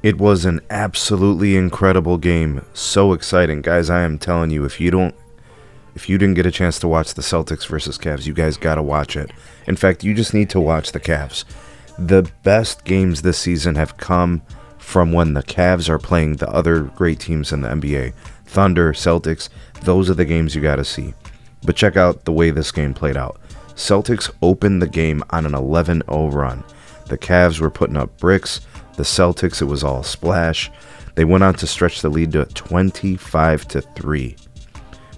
It was an absolutely incredible game. So exciting. Guys, I am telling you, if you didn't get a chance to watch the Celtics versus Cavs, you guys got to watch it. In fact, you just need to watch the Cavs. The best games this season have come from when the Cavs are playing the other great teams in the NBA. Thunder, Celtics, those are the games you got to see. But check out the way this game played out. Celtics opened the game on an 11-0 run. The Cavs were putting up bricks. The Celtics, it was all splash. They went on to stretch the lead to 25-3.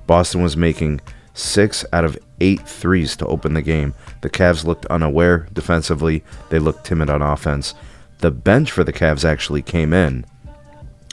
Boston was making 6 out of 8 threes to open the game. The Cavs looked unaware defensively. They looked timid on offense. The bench for the Cavs actually came in,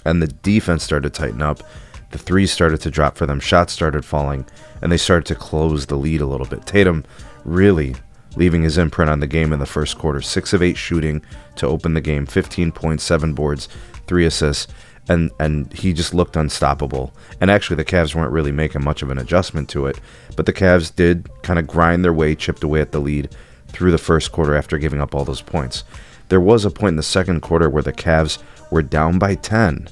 and the defense started to tighten up. The threes started to drop for them. Shots started falling, and they started to close the lead a little bit. Tatum really leaving his imprint on the game in the first quarter. 6 of 8 shooting to open the game. 15 points, 7 boards, 3 assists. And he just looked unstoppable. And actually, the Cavs weren't really making much of an adjustment to it. But the Cavs did kind of grind their way, chipped away at the lead through the first quarter after giving up all those points. There was a point in the second quarter where the Cavs were down by 10.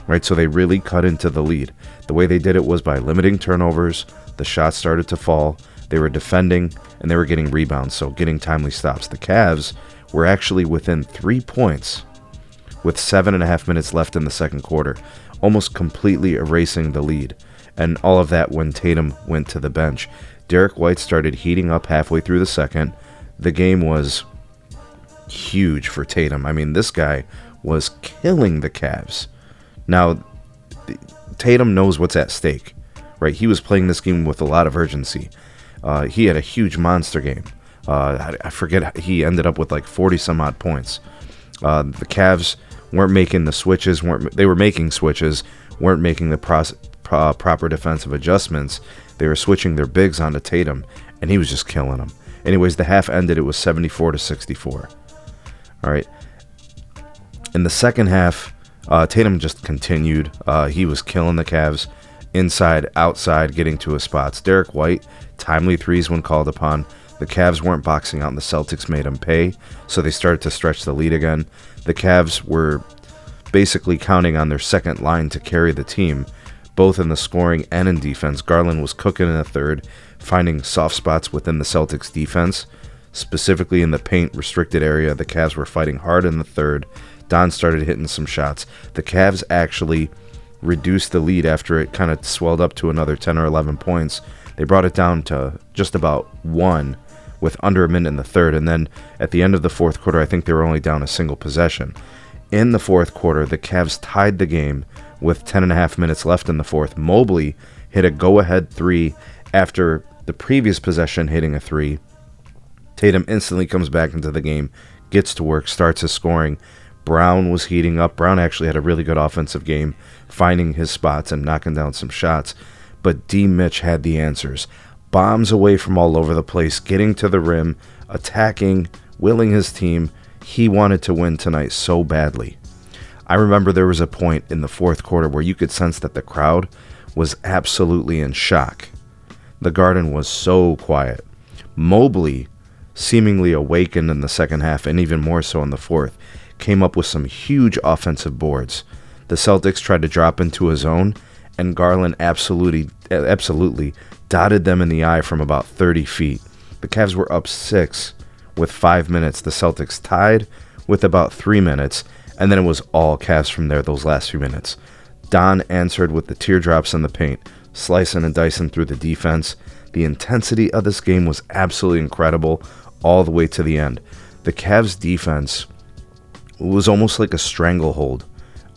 Right, so they really cut into the lead. The way they did it was by limiting turnovers. The shots started to fall. They were defending, and they were getting rebounds, so getting timely stops. The Cavs were actually within 3 points with 7.5 minutes left in the second quarter, almost completely erasing the lead. And all of that when Tatum went to the bench. Derek White started heating up halfway through the second. The game was huge for Tatum. I mean, this guy was killing the Cavs. Now, Tatum knows what's at stake, right? He was playing this game with a lot of urgency. He had a huge monster game. I forget, he ended up with like 40-some-odd points. The Cavs weren't making the switches. They were making switches, weren't making the proper defensive adjustments. They were switching their bigs onto Tatum, and he was just killing them. Anyways, the half ended. It was 74-64. All right. In the second half, Tatum just continued. He was killing the Cavs inside, outside, getting to his spots. Derek White, timely threes when called upon. The Cavs weren't boxing out, and the Celtics made him pay, so they started to stretch the lead again. The Cavs were basically counting on their second line to carry the team, both in the scoring and in defense. Garland was cooking in the third, finding soft spots within the Celtics defense, specifically in the paint restricted area. The Cavs were fighting hard in the third. Don started hitting some shots. The Cavs actually reduced the lead after it kind of swelled up to another 10 or 11 points. They brought it down to just about 1 with under a minute in the third. And then at the end of the fourth quarter, I think they were only down a single possession. In the fourth quarter, the Cavs tied the game with 10.5 minutes left in the fourth. Mobley hit a go-ahead 3 after the previous possession hitting a 3. Tatum instantly comes back into the game, gets to work, starts his scoring. Brown was heating up. Brown actually had a really good offensive game, finding his spots and knocking down some shots. But D. Mitch had the answers. Bombs away from all over the place, getting to the rim, attacking, willing his team. He wanted to win tonight so badly. I remember there was a point in the fourth quarter where you could sense that the crowd was absolutely in shock. The Garden was so quiet. Mobley, seemingly awakened in the second half and even more so in the fourth, came up with some huge offensive boards. The Celtics tried to drop into a zone, and Garland absolutely dotted them in the eye from about 30 feet. The Cavs were up 6 with 5 minutes. The Celtics tied with about 3 minutes, and then it was all Cavs from there those last few minutes. Don answered with the teardrops in the paint, slicing and dicing through the defense. The intensity of this game was absolutely incredible all the way to the end. The Cavs defense was almost like a stranglehold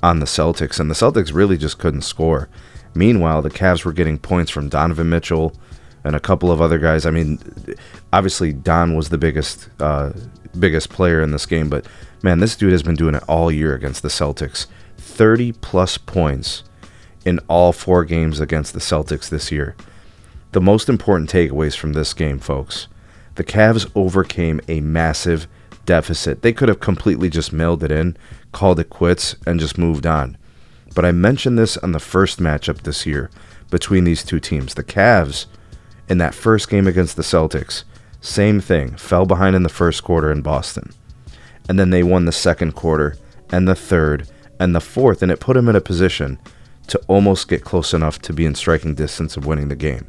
on the Celtics, and the Celtics really just couldn't score. Meanwhile, the Cavs were getting points from Donovan Mitchell and a couple of other guys. I mean, obviously Don was the biggest player in this game, but man, this dude has been doing it all year against the Celtics. 30-plus points in all 4 games against the Celtics this year. The most important takeaways from this game, folks: the Cavs overcame a massive deficit. They could have completely just mailed it in, called it quits, and just moved on. But I mentioned this on the first matchup this year between these two teams. The Cavs, in that first game against the Celtics, same thing, fell behind in the first quarter in Boston. And then they won the second quarter and the third and the fourth, and it put him in a position to almost get close enough to be in striking distance of winning the game.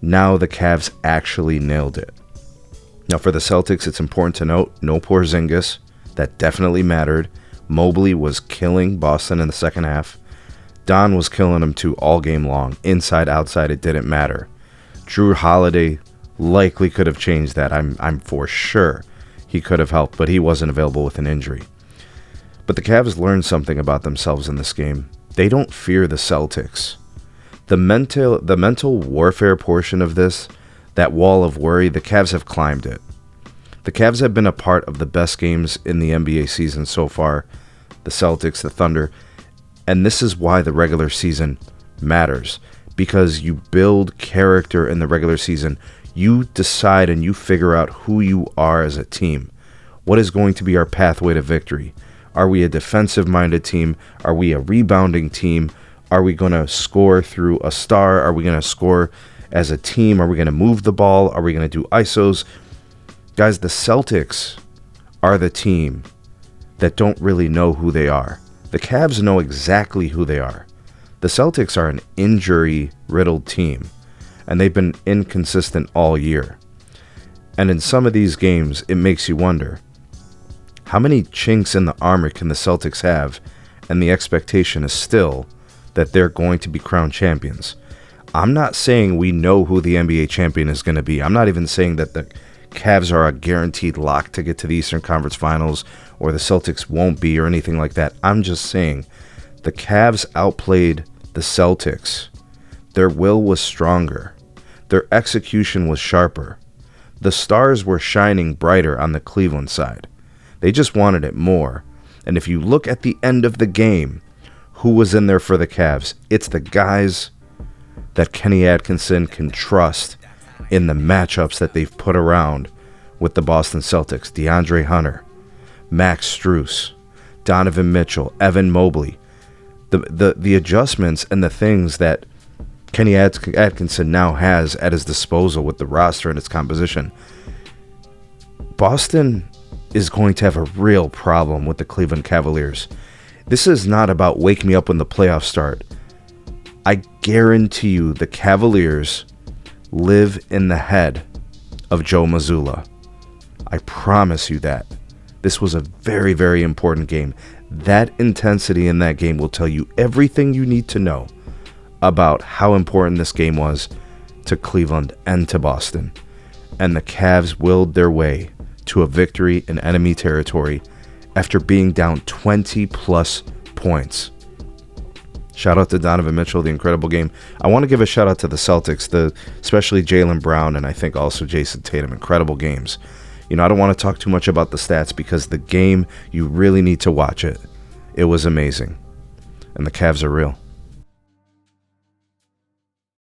Now the Cavs actually nailed it. Now for the Celtics, it's important to note, no Porzingis. That definitely mattered. Mobley was killing Boston in the second half. Don was killing him too all game long. Inside, outside, it didn't matter. Drew Holiday likely could have changed that. I'm for sure he could have helped, but he wasn't available with an injury. But the Cavs learned something about themselves in this game. They don't fear the Celtics. The mental warfare portion of this, that wall of worry, the Cavs have climbed it. The Cavs have been a part of the best games in the NBA season so far. The Celtics, the Thunder. And this is why the regular season matters. Because you build character in the regular season. You decide and you figure out who you are as a team. What is going to be our pathway to victory? Are we a defensive-minded team? Are we a rebounding team? Are we going to score through a star? Are we going to score as a team? Are we going to move the ball? Are we going to do ISOs? Guys, the Celtics are the team that don't really know who they are. The Cavs know exactly who they are. The Celtics are an injury-riddled team, and they've been inconsistent all year. And in some of these games, it makes you wonder, how many chinks in the armor can the Celtics have, and the expectation is still that they're going to be crowned champions? I'm not saying we know who the NBA champion is going to be. I'm not even saying that the Cavs are a guaranteed lock to get to the Eastern Conference Finals, or the Celtics won't be, or anything like that. I'm just saying the Cavs outplayed the Celtics. Their will was stronger. Their execution was sharper. The stars were shining brighter on the Cleveland side. They just wanted it more. And if you look at the end of the game, who was in there for the Cavs? It's the guys that Kenny Atkinson can trust in the matchups that they've put around with the Boston Celtics. DeAndre Hunter, Max Strus, Donovan Mitchell, Evan Mobley. The adjustments and the things that Kenny Atkinson now has at his disposal with the roster and its composition. Boston is going to have a real problem with the Cleveland Cavaliers. This is not about wake me up when the playoffs start. I guarantee you the Cavaliers live in the head of Joe Mazzulla. I promise you that. This was a very, very important game. That intensity in that game will tell you everything you need to know about how important this game was to Cleveland and to Boston. And the Cavs willed their way to a victory in enemy territory after being down 20-plus points. Shout out to Donovan Mitchell, the incredible game. I want to give a shout out to the Celtics, especially Jaylen Brown, and I think also Jason Tatum. Incredible games. I don't want to talk too much about the stats because the game, you really need to watch it. It was amazing. And the Cavs are real.